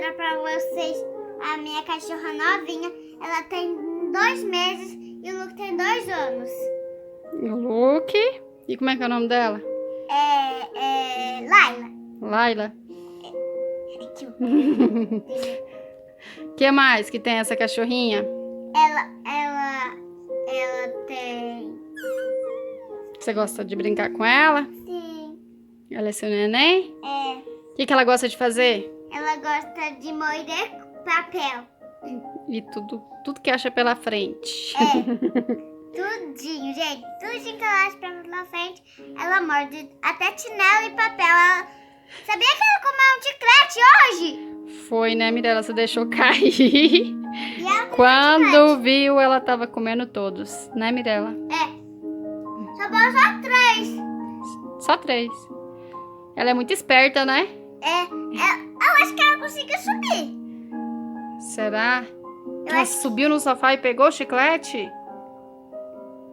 mostrar pra vocês a minha cachorra novinha. Ela tem 2 meses e o Luke tem 2 anos. O Luke. E como é que é o nome dela? Laila. Laila. Aqui, ó. O que mais que tem essa cachorrinha? Ela tem... Você gosta de brincar com ela? Sim. Ela é seu neném? É. O que ela gosta de fazer? Ela gosta de morder papel. E tudo que acha pela frente. Tudinho, gente. Tudinho que ela acha pela frente, ela morde. Até chinelo e papel. Sabia que ela comeu um chiclete hoje? Foi, né, Mirella? Você deixou cair. E ela comeu Quando viu, ela tava comendo todos. Né, Mirella? Sobrou só 3. Só 3. Ela é muito esperta, né? Eu acho que ela conseguiu subir. Será? Ela acho que- subiu no sofá e pegou o chiclete?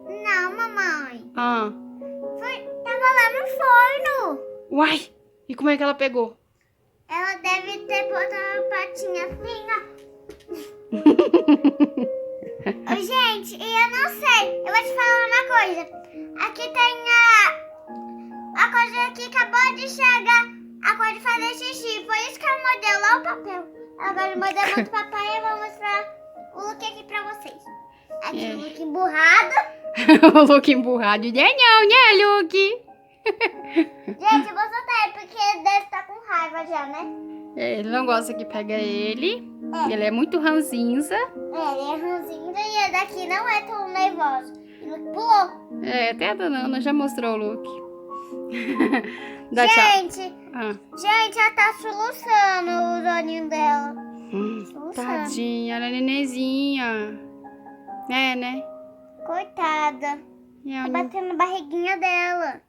Não, mamãe. Ah. Tava lá no forno. Uai! E como é que ela pegou? Ela deve ter botado a patinha assim, ó. Ô, gente, e eu não sei. Eu vou te falar uma coisa. Aqui tem a coisa que acabou de chegar. A coisa de fazer xixi. Foi isso que ela mordeu lá o papel. Agora mordeu muito papel e eu vou mostrar o look aqui pra vocês. Aqui o look emburrado. O Luke emburrado. Não, né, Luke? Gente, eu vou soltar ele porque ele deve estar com raiva já, né? Ele não gosta que pega ele. Ele é muito ranzinza. Ele é ranzinho e esse daqui não é tão nervoso. Ele pulou. Até a dona Ana já mostrou o Luke. Dá tchau. Gente, Ah. gente, ela tá soluçando os olhinhos dela. Soluçando. Tadinha, ela é nenenzinha. É, né? Coitada. Tá batendo na barriguinha dela.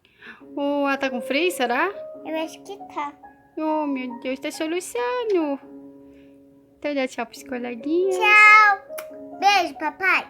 Oh, ela tá com frio, será? Eu acho que tá. Oh, meu Deus, tá soluçando. Então dá tchau pros coleguinhas. Tchau. Beijo, papai.